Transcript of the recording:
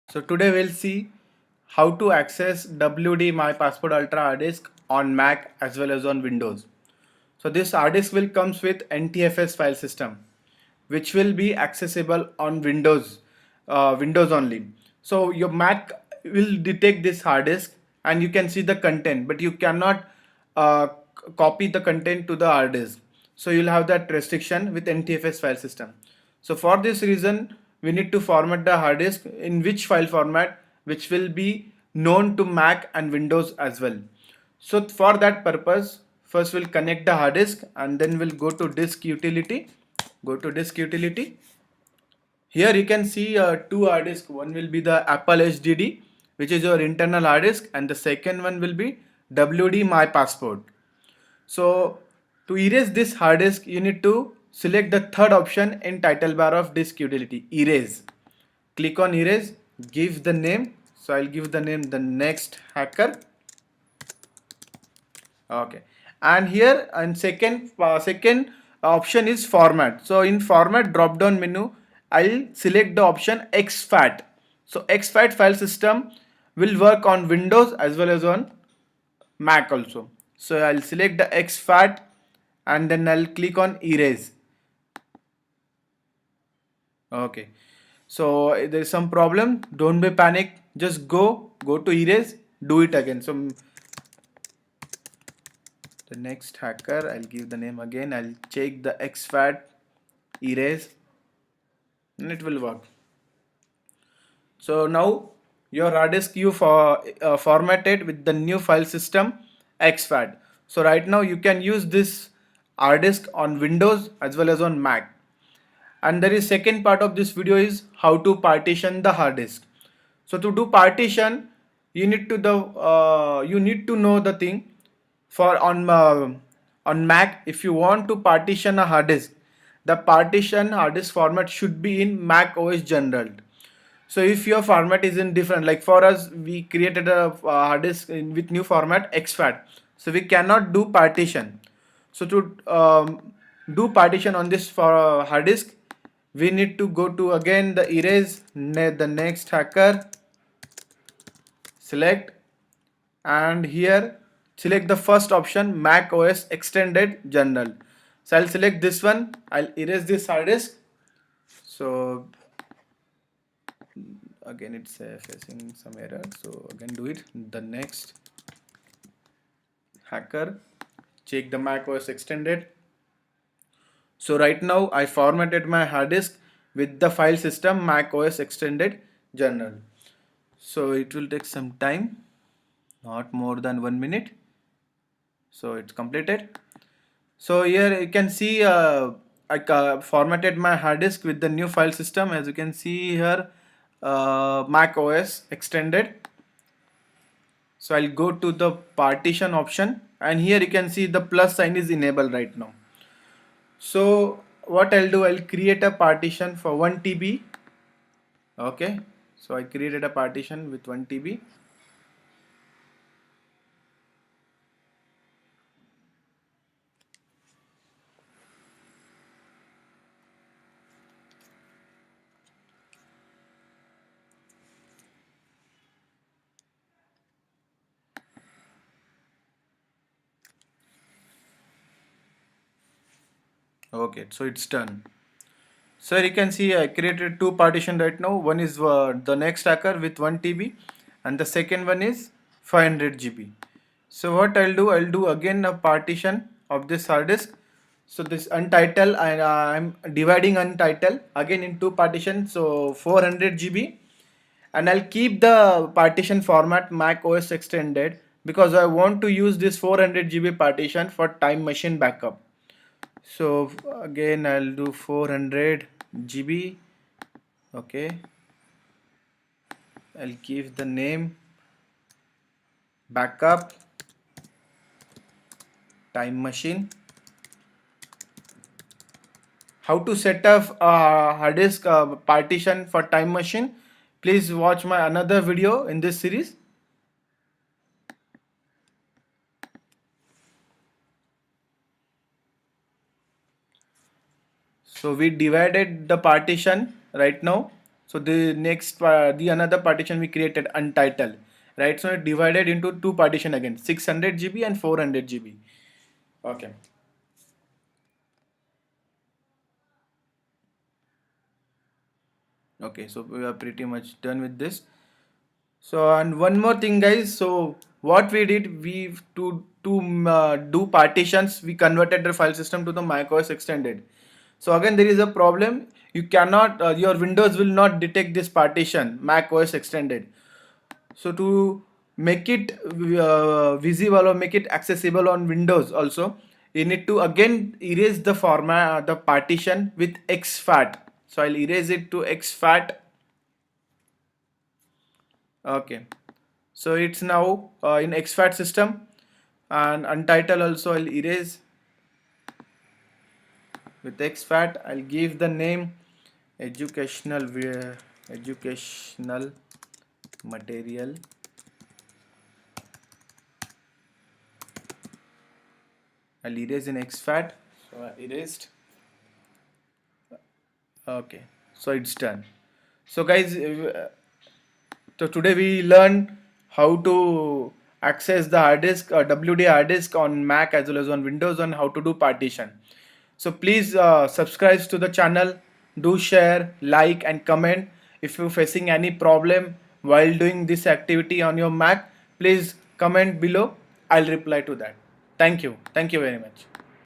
So today we'll see how to access WD My Passport Ultra hard disk on Mac as well as on Windows. So this hard disk will comes with NTFS file system, which will be accessible on Windows only. So your Mac will detect this hard disk and you can see the content, but you cannot copy the content to the hard disk. So you'll have that restriction with NTFS file system. So for this reason, we need to format the hard disk in which file format, which will be known to Mac and Windows as well. So for that purpose, first we'll connect the hard disk and then we'll go to disk utility. Go to disk utility. Here you can see two hard disk. One will be the Apple HDD, which is your internal hard disk, and the second one will be WD My Passport. So to erase this hard disk, you need to select the third option in title bar of disk utility, erase. Click on erase, give the name. So I'll give the name the next hacker. Okay, and here and second option is format. So in format drop down menu, I'll select the option exFAT. So exFAT file system will work on Windows as well as on Mac also. So I'll select the exFAT and then I'll click on erase. Okay, so there is some problem, don't be panic, just go to erase, do it again. So the next hacker, I'll give the name again, I'll check the exFAT, erase, and it will work. So now your hard disk you formatted with the new file system exFAT. So right now you can use this hard disk on Windows as well as on Mac. And there is second part of this video is how to partition the hard disk. So to do partition, you need to know the thing. For on Mac, if you want to partition a hard disk, the partition hard disk format should be in Mac OS General. So if your format is in different, like for us, we created a hard disk with new format exFAT, so we cannot do partition. So to do partition on this for hard disk, we need to go to again the erase, the next hacker, select, and here select the first option Mac OS Extended General. So I'll select this one, I'll erase this hard disk. So again it's facing some error, so again do it. The next hacker, check the Mac OS Extended. So right now I formatted my hard disk with the file system Mac OS Extended General. So it will take some time, not more than 1 minute. So it's completed. So here you can see I formatted my hard disk with the new file system. As you can see here, Mac OS Extended. So I'll go to the partition option, and here you can see the plus sign is enabled right now. So what I'll do, I'll create a partition for 1 TB. Okay, so I created a partition with 1 TB. Okay, so it's done. So you can see I created two partition right now. One is the next hacker with 1 TB and the second one is 500 GB. So what I'll do again a partition of this hard disk. So this untitled, I'm dividing untitled again in two partitions, so 400 GB, and I'll keep the partition format Mac OS Extended because I want to use this 400 GB partition for time machine backup. So again I'll do 400 GB. Okay, I'll give the name backup time machine. How to set up a hard disk partition for time machine, please watch my another video in this series. So we divided the partition right now. So the next the another partition we created untitled, right? So it divided into two partition again, 600 GB and 400 GB. Okay. Okay, so we are pretty much done with this. So and one more thing, guys. So what we did, we to do partitions, we converted the file system to the macOS extended. So again, there is a problem. You cannot your Windows will not detect this partition macOS extended. So to make it visible or make it accessible on Windows also, you need to again erase the format the partition with exFAT. So I'll erase it to exFAT. Okay, so it's now in exFAT system, and untitled also I'll erase with exFAT. I'll give the name educational material. I'll erase in exFAT. So I erased. Okay, so it's done. So guys, so today we learned how to access the hard disk, WD hard disk on Mac as well as on Windows, and how to do partition. So please subscribe to the channel, do share, like and comment. If you're facing any problem while doing this activity on your Mac, please comment below. I'll reply to that. Thank you. Thank you very much.